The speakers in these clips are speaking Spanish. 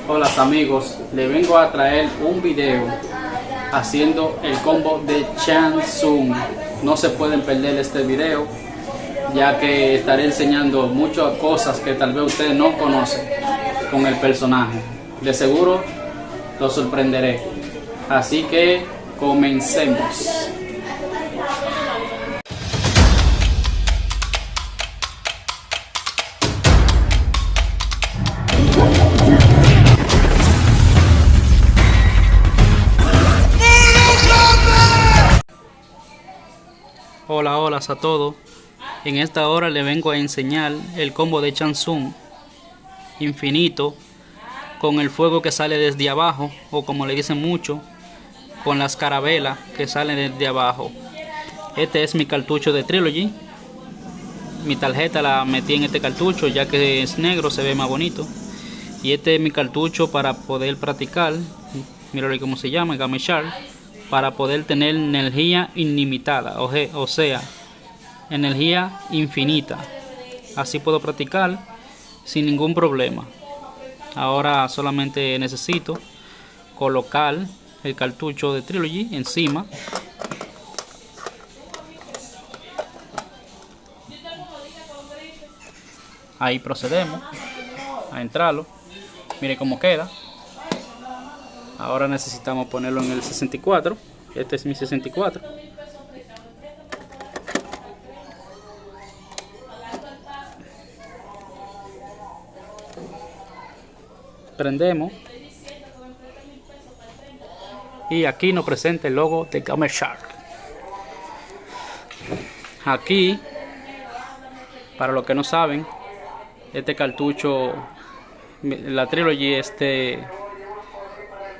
Hola amigos, le vengo a traer un video haciendo el combo de Shang Tsung. No se pueden perder este video, ya que estaré enseñando muchas cosas que tal vez ustedes no conocen con el personaje. De seguro los sorprenderé. Así que comencemos. Hola a todos. En esta hora le vengo a enseñar el combo de Shang Tsung infinito, con el fuego que sale desde abajo, o como le dicen mucho, con las carabelas que salen desde abajo. Este es mi cartucho de Trilogy. Mi tarjeta la metí en este cartucho, ya que es negro, se ve más bonito. Y este es mi cartucho para poder practicar. Mira cómo se llama, Game Shark. Para poder tener energía ilimitada, o sea, energía infinita. Así puedo practicar sin ningún problema. Ahora solamente necesito colocar el cartucho de Trilogy encima. Ahí procedemos a entrarlo. Mire cómo queda. Ahora necesitamos ponerlo en el 64. Este es mi 64. Prendemos. Y aquí nos presenta el logo de Game Shark. Aquí, para los que no saben, este cartucho, la Trilogy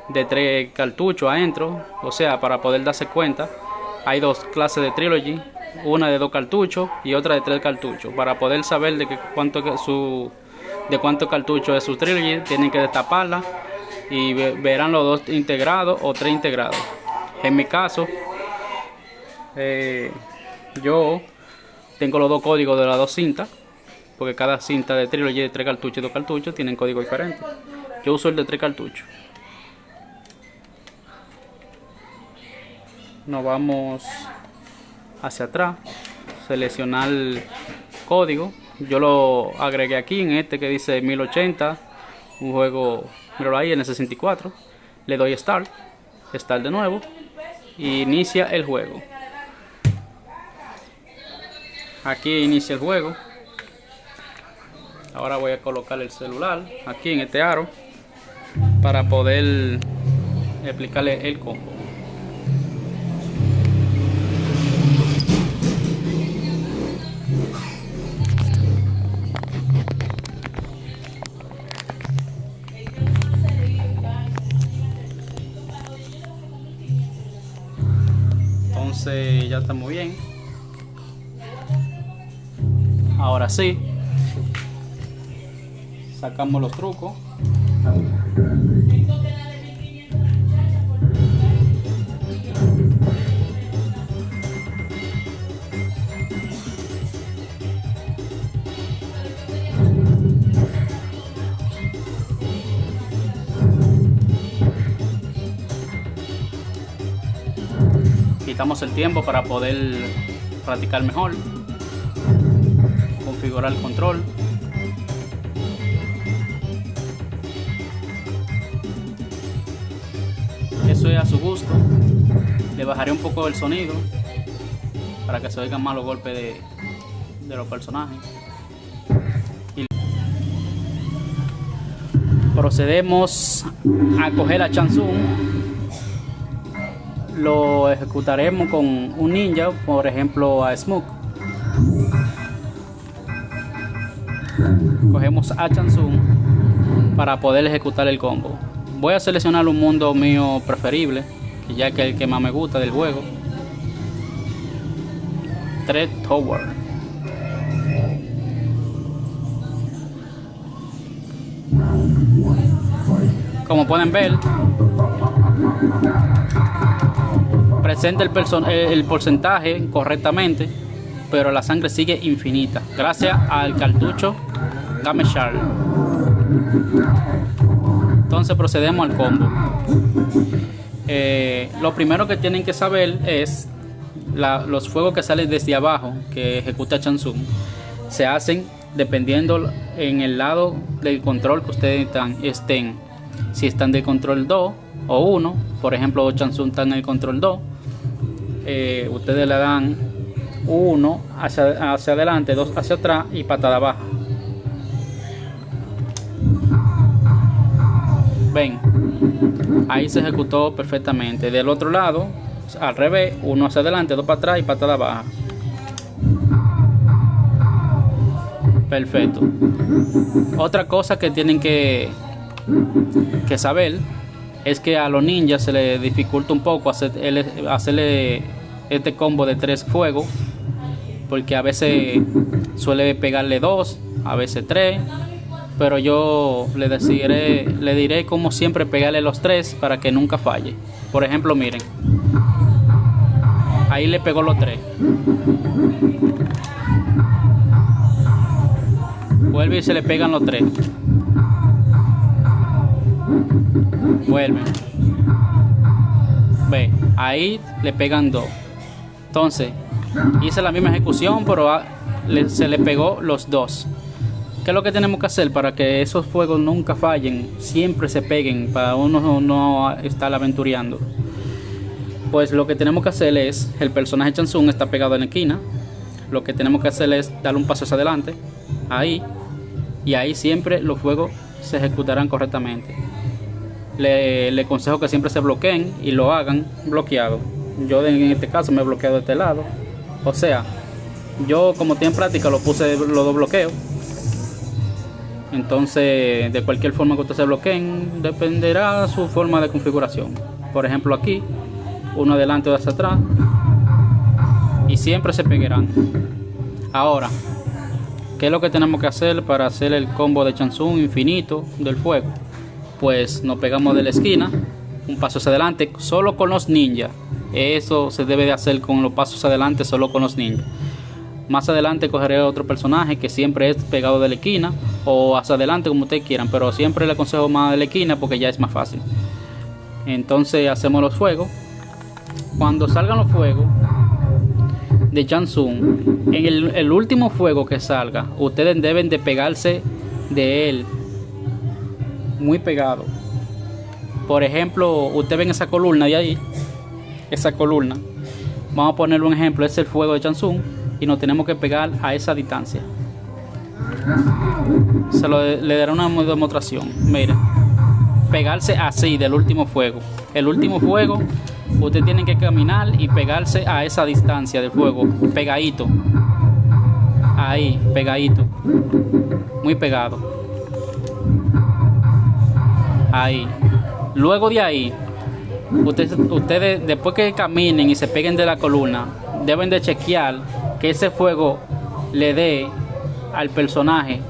de 3 cartuchos adentro, o sea, para poder darse cuenta, hay 2 clases de Trilogy, una de 2 cartuchos y otra de 3 cartuchos. Para poder saber de cuántos cartuchos es su Trilogy, tienen que destaparla y verán los 2 integrados o 3 integrados. En mi caso, yo tengo los 2 códigos de las 2 cintas, porque cada cinta de Trilogy de 3 cartuchos y 2 cartuchos tienen código diferente. Yo uso el de 3 cartuchos. Nos vamos hacia atrás, seleccionar el código. Yo lo agregué aquí en este que dice 1080, un juego, míralo ahí en el 64. Le doy Start de nuevo y inicia el juego. Aquí inicia el juego. Ahora voy a colocar el celular aquí en este aro para poder explicarle el combo. Entonces ya estamos bien. Ahora sí, sacamos los trucos. Quitamos el tiempo para poder practicar mejor, configurar el control. Eso es a su gusto. Le bajaré un poco el sonido para que se oigan más los golpes de los personajes. Y procedemos a coger a Shang Tsung. Lo ejecutaremos con un ninja, por ejemplo a Smoke. Cogemos a Shang Tsung para poder ejecutar el combo. Voy a seleccionar un mundo mío preferible, ya que es el que más me gusta del juego. 3 Tower. Como pueden ver, presenta el porcentaje correctamente, pero la sangre sigue infinita gracias al cartucho Game Shark. Entonces procedemos al combo. Lo primero que tienen que saber es los fuegos que salen desde abajo que ejecuta Shang Tsung se hacen dependiendo en el lado del control que ustedes estén. Si están del control 2 o 1, por ejemplo Shang Tsung está en el control 2, ustedes le dan 1 hacia adelante, 2 hacia atrás y patada baja. Ven, ahí se ejecutó perfectamente. Del otro lado, al revés, 1 hacia adelante, 2 para atrás y patada baja. Perfecto. Otra cosa que tienen que saber es que a los ninjas se les dificulta un poco hacerle este combo de 3 fuegos, porque a veces suele pegarle 2, a veces 3, pero yo le diré como siempre pegarle los 3 para que nunca falle. Por ejemplo, miren, ahí le pegó los 3. Vuelve y se le pegan los 3. Vuelve. Ve, ahí le pegan 2. Entonces, hice la misma ejecución, pero se le pegó los 2. ¿Qué es lo que tenemos que hacer para que esos fuegos nunca fallen, siempre se peguen, para uno no estar aventureando? Pues lo que tenemos que hacer es, el personaje Shang Tsung está pegado en la esquina, lo que tenemos que hacer es darle un paso hacia adelante, ahí, y ahí siempre los fuegos se ejecutarán correctamente. Le aconsejo que siempre se bloqueen y lo hagan bloqueado. Yo en este caso me he bloqueado de este lado, o sea, yo como estoy en práctica lo puse los 2 bloqueos. Entonces, de cualquier forma que ustedes se bloqueen, dependerá su forma de configuración. Por ejemplo, aquí, uno adelante o hacia atrás, y siempre se pegarán. Ahora, ¿qué es lo que tenemos que hacer para hacer el combo de Shang Tsung infinito del fuego? Pues nos pegamos de la esquina, un paso hacia adelante, solo con los ninjas. Eso se debe de hacer con los pasos adelante, solo con los ninjas. Más adelante cogeré otro personaje que siempre es pegado de la esquina o hacia adelante, como ustedes quieran, pero siempre le aconsejo más de la esquina porque ya es más fácil. Entonces hacemos los fuegos. Cuando salgan los fuegos de Shang Tsung, en el último fuego que salga, ustedes deben de pegarse de él muy pegado. Por ejemplo, ustedes ven esa columna de ahí, esa columna, vamos a poner un ejemplo, es el fuego de Shang Tsung, y nos tenemos que pegar a esa distancia. Le daré una demostración. Miren, pegarse así del último fuego. El último fuego, ustedes tienen que caminar y pegarse a esa distancia del fuego, pegadito. Ahí, pegadito, muy pegado. Ahí. Luego de ahí, ustedes después que caminen y se peguen de la columna, deben de chequear que ese fuego le dé al personaje,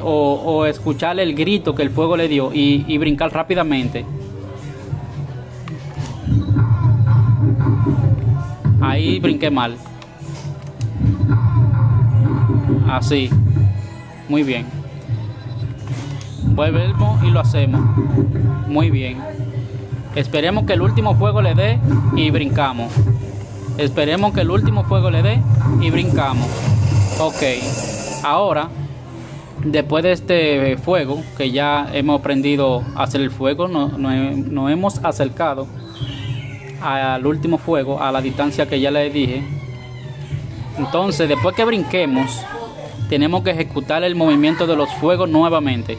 o escucharle el grito que el fuego le dio y brincar rápidamente. Ahí brinqué mal. Así. Muy bien. Volvemos y lo hacemos. Muy bien. Esperemos que el último fuego le dé y brincamos. Esperemos que el último fuego le dé y brincamos. Ok. Ahora, después de este fuego, que ya hemos aprendido a hacer el fuego, nos hemos acercado al último fuego, a la distancia que ya les dije. Entonces, después que brinquemos, tenemos que ejecutar el movimiento de los fuegos nuevamente.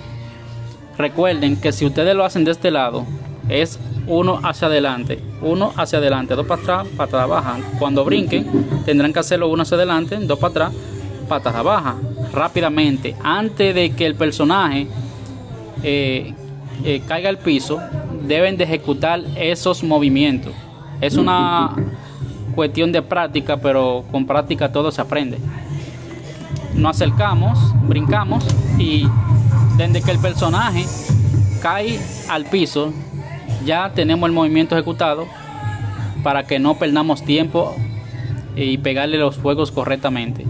Recuerden que si ustedes lo hacen de este lado, es 1 hacia adelante, 1 hacia adelante, 2 para atrás, patada baja. Cuando brinquen, tendrán que hacerlo 1 hacia adelante, 2 para atrás, patada baja, rápidamente, antes de que el personaje caiga al piso. Deben de ejecutar esos movimientos. Es una cuestión de práctica, pero con práctica todo se aprende. Nos acercamos, brincamos, y desde que el personaje cae al piso, ya tenemos el movimiento ejecutado para que no perdamos tiempo y pegarle los fuegos correctamente.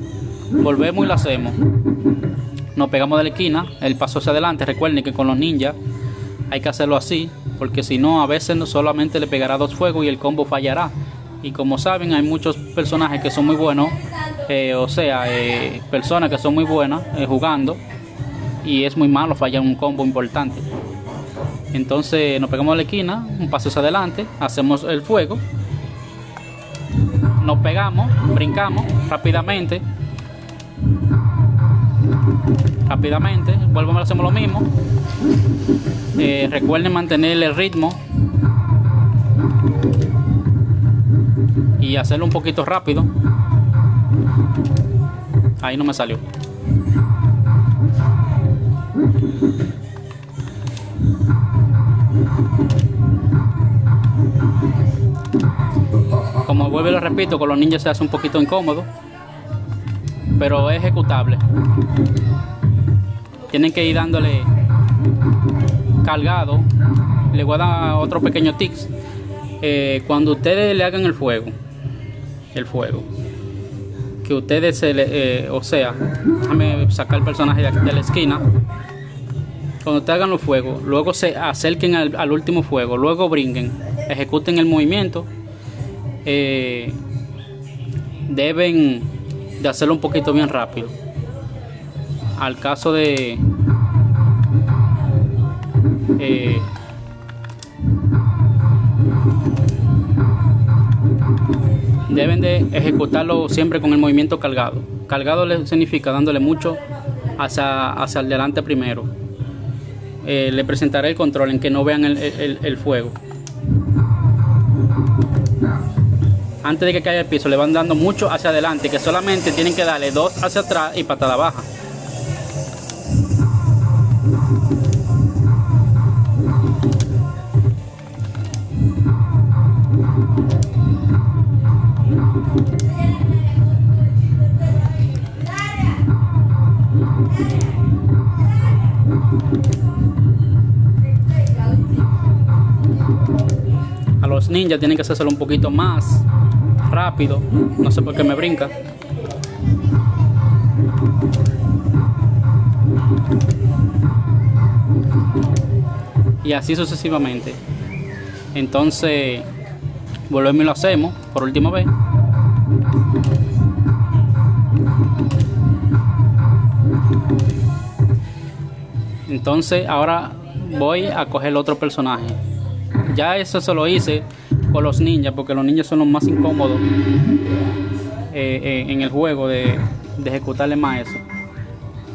Volvemos y lo hacemos. nos pegamos de la esquina, el paso hacia adelante. Recuerden que con los ninjas hay que hacerlo así, porque si no, a veces no solamente le pegará 2 fuegos y el combo fallará. Y como saben, hay muchos personajes que son muy buenos, personas que son muy buenas jugando, y es muy malo fallar un combo importante. Entonces nos pegamos a la esquina, un paso hacia adelante, hacemos el fuego, nos pegamos, brincamos rápidamente, volvemos a hacer lo mismo. Recuerden mantener el ritmo y hacerlo un poquito rápido. Ahí no me salió. Como vuelvo y lo repito, con los ninjas se hace un poquito incómodo, pero es ejecutable. Tienen que ir dándole cargado. Les voy a dar otro pequeño tips. Cuando ustedes le hagan el fuego, que ustedes déjame sacar el personaje de la esquina. Cuando ustedes hagan los fuegos, luego se acerquen al último fuego, luego brinquen, ejecuten el movimiento. Deben de hacerlo un poquito bien rápido. Al caso de deben de ejecutarlo siempre con el movimiento cargado. Cargado significa dándole mucho hacia adelante primero. Le presentaré el control en que no vean el fuego. Antes de que caiga el piso, le van dando mucho hacia adelante, que solamente tienen que darle 2 hacia atrás y patada baja. A los ninjas tienen que hacerlo un poquito más rápido. No sé por qué me brinca. Y así sucesivamente. Entonces volvemos y lo hacemos por última vez. Entonces ahora voy a coger el otro personaje. Ya eso se lo hice con los ninjas, porque los ninjas son los más incómodos en el juego de ejecutarle más eso.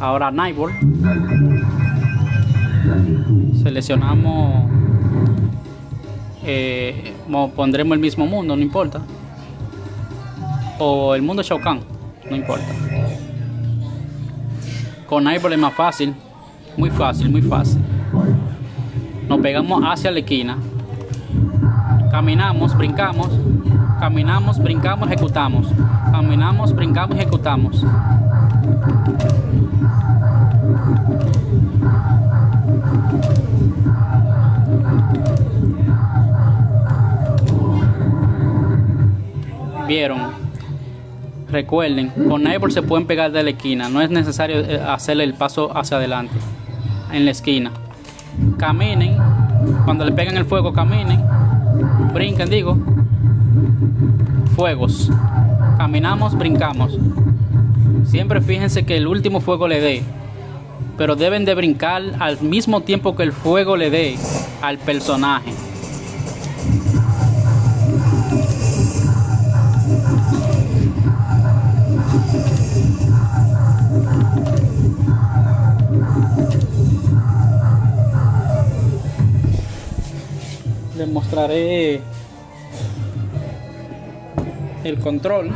Ahora Nightball. Seleccionamos, pondremos el mismo mundo, no importa. O el mundo Shao Kahn, no importa. Con Nightball es más fácil, muy fácil, muy fácil. Nos pegamos hacia la esquina. Caminamos, brincamos, ejecutamos. Caminamos, brincamos, ejecutamos. ¿Vieron? Recuerden, con Nightball se pueden pegar de la esquina. No es necesario hacerle el paso hacia adelante. En la esquina. Caminen. Cuando le pegan el fuego, caminen. Brinquen, digo. Fuegos. Caminamos, brincamos. Siempre fíjense que el último fuego le dé. Pero deben de brincar al mismo tiempo que el fuego le dé al personaje. Les mostraré el control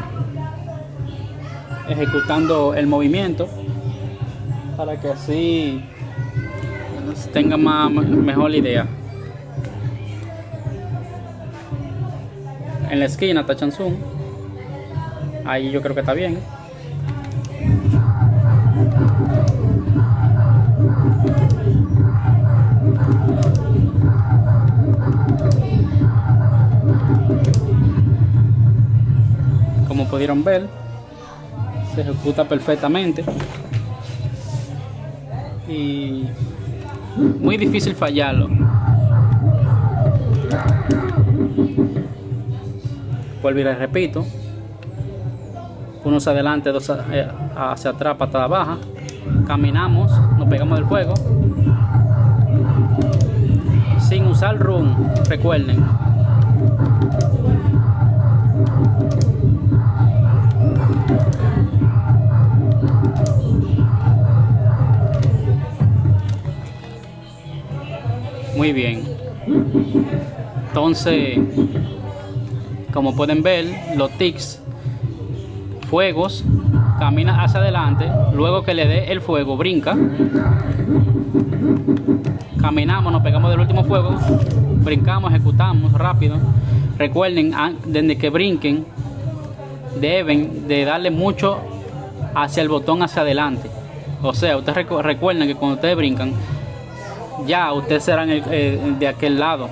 ejecutando el movimiento para que así tengan mejor idea. En la esquina está Shang Tsung, ahí yo creo que está bien. Como pudieron ver, se ejecuta perfectamente. y muy difícil fallarlo. Vuelvo y les repito, uno hacia adelante, dos hacia atrás, patada baja, caminamos, nos pegamos del fuego sin usar run, recuerden. Muy bien. Entonces, como pueden ver, los tics, fuegos, camina hacia adelante, luego que le dé el fuego, brinca, caminamos, nos pegamos del último fuego, brincamos, ejecutamos rápido. Recuerden, desde que brinquen, deben de darle mucho hacia el botón hacia adelante. O sea, ustedes recuerden que cuando ustedes brincan, ya ustedes serán de aquel lado.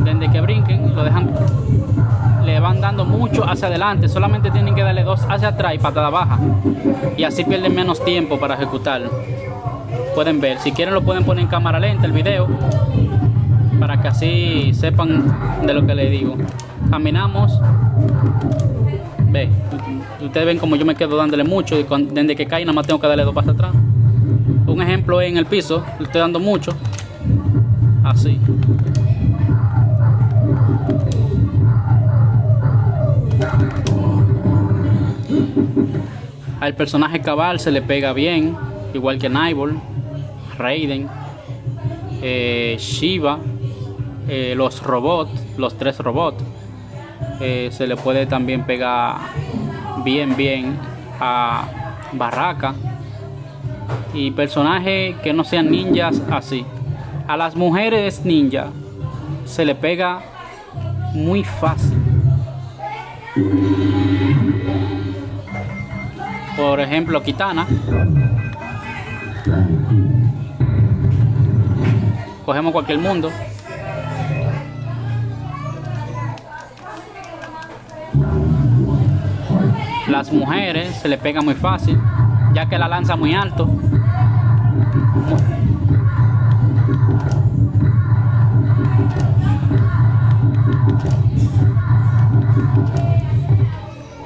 Desde que brinquen, lo dejan, le van dando mucho hacia adelante. Solamente tienen que darle 2 hacia atrás y patada baja, y así pierden menos tiempo para ejecutar. Pueden ver, si quieren lo pueden poner en cámara lenta el video, para que así sepan de lo que les digo. Caminamos, ve, ustedes ven como yo me quedo dándole mucho, y desde que cae nada más tengo que darle 2 pasos atrás. Un ejemplo es en el piso, le estoy dando mucho, así. Al personaje cabal se le pega bien, igual que Nightball, Raiden, Shiva, los robots, los 3 robots. Se le puede también pegar bien a Baraka. Y personajes que no sean ninjas así. A las mujeres ninja se le pega muy fácil. Por ejemplo, Kitana. Cogemos cualquier mundo. Las mujeres se le pega muy fácil, ya que la lanza muy alto.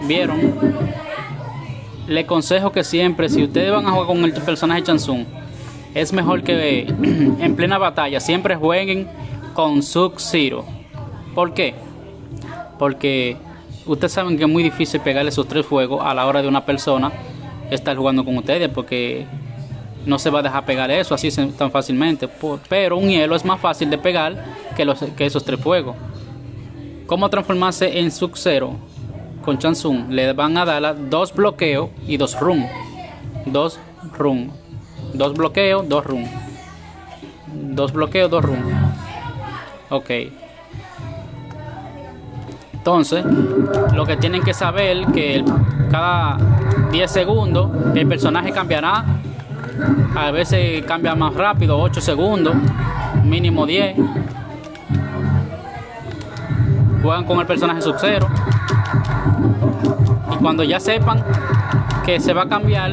¿Vieron? Le aconsejo que siempre, si ustedes van a jugar con el personaje Chansung, es mejor que en plena batalla siempre jueguen con Sub-Zero. ¿Por qué? Porque ustedes saben que es muy difícil pegarle esos 3 fuegos a la hora de una persona estar jugando con ustedes, porque no se va a dejar pegar eso así tan fácilmente. Pero un hielo es más fácil de pegar que esos 3 fuegos. ¿Cómo transformarse en Sub-Zero? Con Chansung le van a dar 2 bloqueos y 2 run. 2 run. 2 bloqueos, 2 run. 2 bloqueos, 2 run. Ok. Entonces, lo que tienen que saber que cada 10 segundos el personaje cambiará. A veces cambia más rápido, 8 segundos, mínimo 10. Juegan con el personaje Sub-Zero. Y cuando ya sepan que se va a cambiar,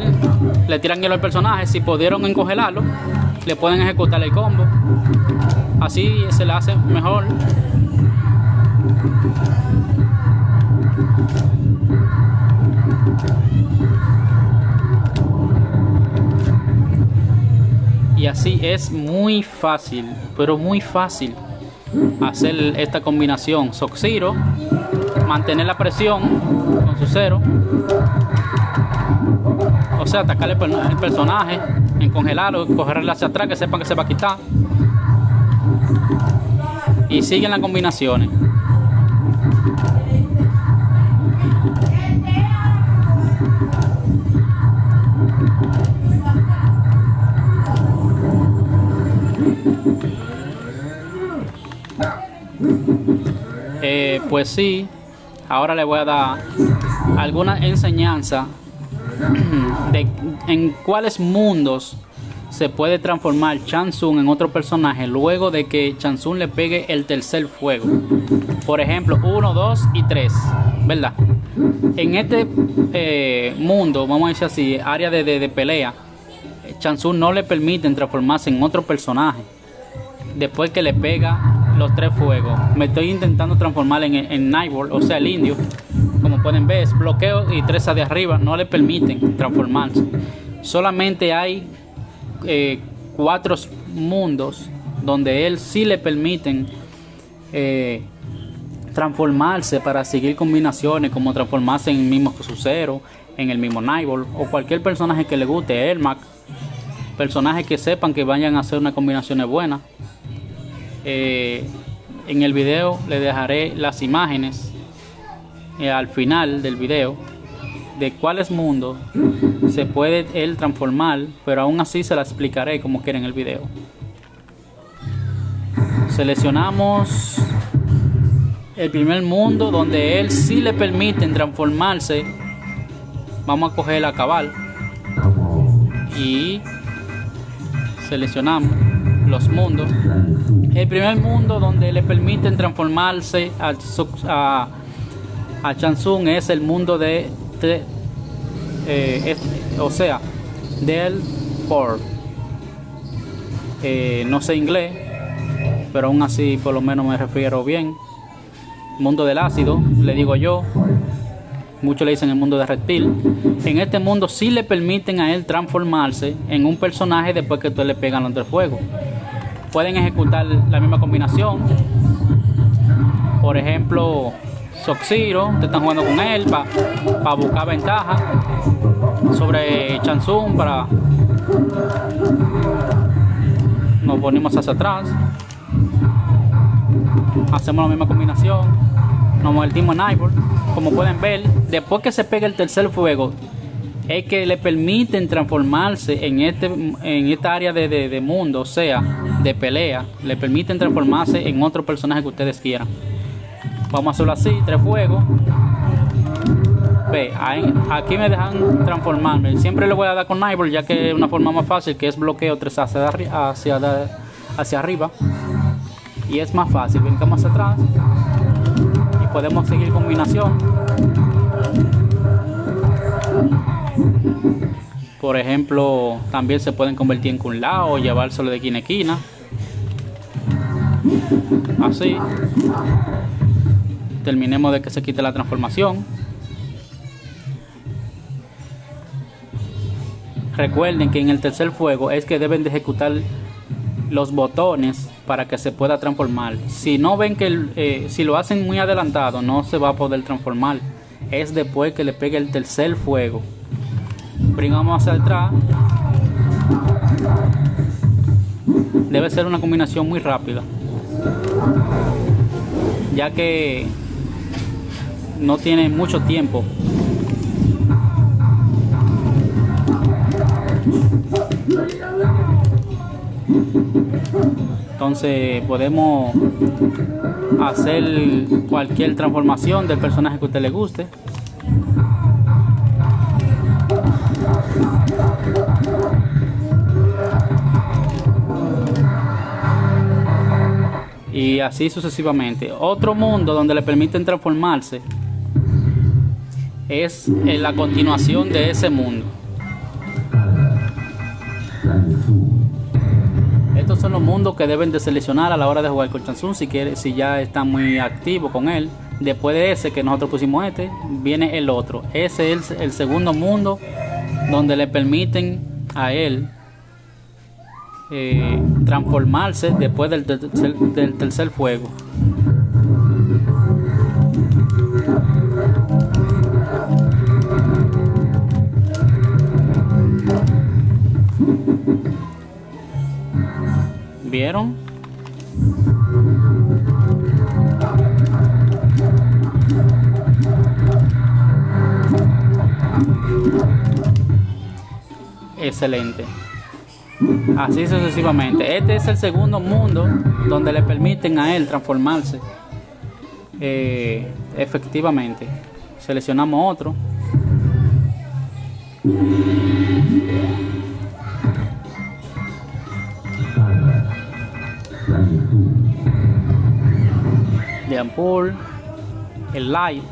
le tiran hielo al personaje. Si pudieron encongelarlo, le pueden ejecutar el combo. Así se le hace mejor. Y así es muy fácil, pero muy fácil hacer esta combinación. Sub-Zero, mantener la presión con su cero, o sea, atacarle el personaje, encongelarlo, cogerle hacia atrás, que sepan que se va a quitar, y siguen las combinaciones. Pues sí, ahora le voy a dar alguna enseñanza de en cuáles mundos se puede transformar Chansung en otro personaje luego de que Chansung le pegue el tercer fuego. Por ejemplo, 1, 2 y 3, ¿verdad? En este mundo, vamos a decir así, área de pelea, Chansung no le permiten transformarse en otro personaje después que le pega los 3 fuegos. Me estoy intentando transformar en Nightball, o sea el indio. Como pueden ver, es bloqueo y 3 de arriba no le permiten transformarse. Solamente hay 4 mundos donde él sí le permiten transformarse para seguir combinaciones, como transformarse en el mismo Sub-Zero, en el mismo Nightball o cualquier personaje que le guste, Ermac, personajes que sepan que vayan a hacer una combinación buena. En el video le dejaré las imágenes al final del video de cuáles mundos se puede él transformar, pero aún así se la explicaré como quiera en el video. Seleccionamos el primer mundo donde él sí le permiten transformarse. Vamos a coger la cabal y seleccionamos los mundos. El primer mundo donde le permiten transformarse a Chansung es el mundo o sea, del Port. No sé inglés, pero aún así por lo menos me refiero bien. Mundo del ácido, le digo yo. Muchos le dicen el mundo de reptil. En este mundo sí le permiten a él transformarse en un personaje después que ustedes le pegan los 3 fuegos. Pueden ejecutar la misma combinación. Por ejemplo, Sub-Zero, te están jugando con él para buscar ventaja sobre Chansung. Nos ponemos hacia atrás, hacemos la misma combinación, nos movemos en Nightball. Como pueden ver, después que se pega el 3er fuego es que le permiten transformarse en esta área de mundo, o sea, de pelea. Le permiten transformarse en otro personaje que ustedes quieran. Vamos a hacerlo así, 3 fuegos. Ve, aquí me dejan transformarme. Siempre le voy a dar con Nightball, ya que es una forma más fácil, que es bloqueo 3 hacia arriba. Y es más fácil. Brincamos hacia atrás y podemos seguir combinación. Por ejemplo, también se pueden convertir en Kun Lao o llevárselo de esquina a esquina. Así. Terminemos de que se quite la transformación. Recuerden que en el 3er fuego es que deben de ejecutar los botones para que se pueda transformar. Si no ven que si lo hacen muy adelantado, no se va a poder transformar. Es después que le pegue el 3er fuego. Brincamos hacia atrás. Debe ser una combinación muy rápida, ya que no tiene mucho tiempo. Entonces podemos hacer cualquier transformación del personaje que a usted le guste. Y así sucesivamente. Otro mundo donde le permiten transformarse es en la continuación de ese mundo. Estos son los mundos que deben de seleccionar a la hora de jugar con Chansung si ya están muy activos con él. Después de ese que nosotros pusimos viene el otro. Ese es el segundo mundo donde le permiten a él transformarse después del 3er fuego. ¿Vieron? Excelente. Así sucesivamente. Este es el segundo mundo donde le permiten a él transformarse. Efectivamente. Seleccionamos otro. De Ampul, el Light.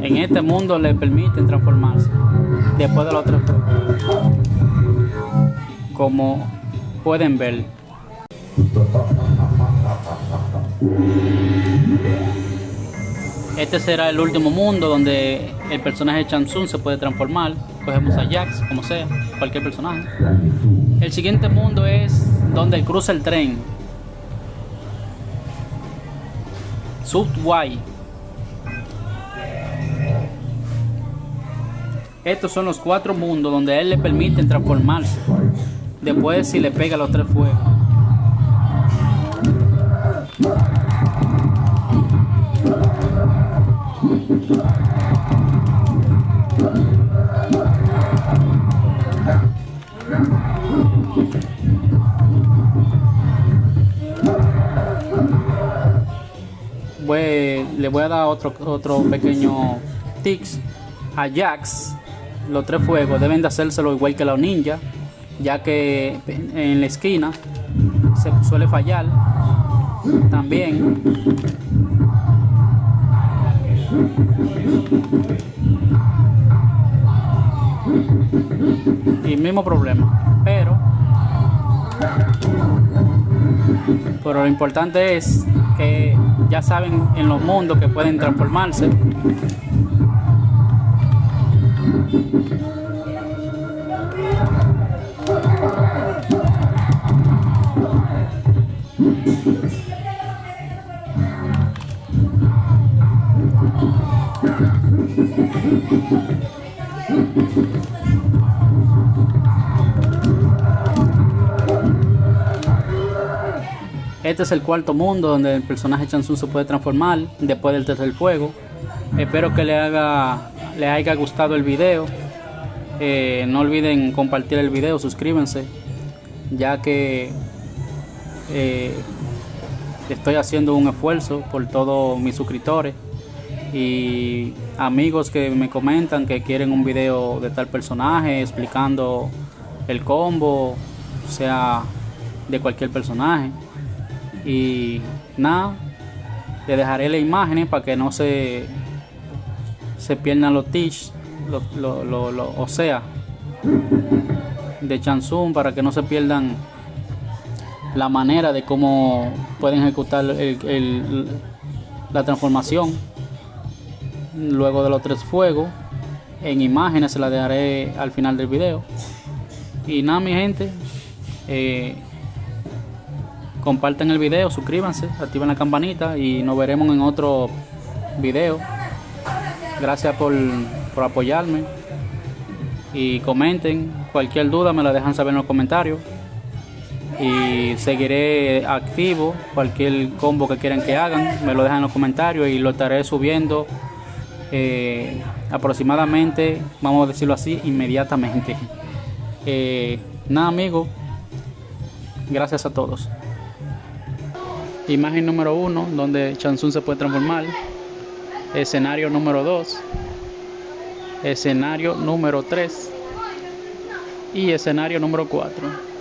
En este mundo le permiten transformarse después de los 3 juegos, como pueden ver. Este será el último mundo donde el personaje de Shang Tsung se puede transformar. Cogemos a Jax, como sea, cualquier personaje. El siguiente mundo es donde cruza el tren. Subway. Estos son los 4 mundos donde a él le permiten transformarse. Después si le pega los 3 fuegos. Le voy a dar otro pequeño tips a Jax. Los 3 fuegos deben de hacérselo igual que los ninjas, ya que en la esquina se suele fallar. También y mismo problema, pero lo importante es que ya saben en los mundos que pueden transformarse. Este es el 4º mundo donde el personaje Shang Tsung se puede transformar después del 3er fuego. Espero que le haya gustado el video. No olviden compartir el video, suscríbanse, ya que estoy haciendo un esfuerzo por todos mis suscriptores y amigos que me comentan que quieren un video de tal personaje explicando el combo, o sea, de cualquier personaje. Y nada, le dejaré las imágenes para que no se pierdan los tips, o sea, de Shang Tsung, para que no se pierdan la manera de cómo pueden ejecutar la transformación luego de los 3 fuegos. En imágenes se la dejaré al final del video. Y nada, mi gente, compartan el video, suscríbanse, activen la campanita y nos veremos en otro video. Gracias por apoyarme y comenten. Cualquier duda me la dejan saber en los comentarios y seguiré activo. Cualquier combo que quieran que hagan me lo dejan en los comentarios y lo estaré subiendo aproximadamente, vamos a decirlo así, inmediatamente. Nada, amigos, gracias a todos. Imagen número 1 donde Shang Tsung se puede transformar. Escenario número 2, escenario número 3 y escenario número 4.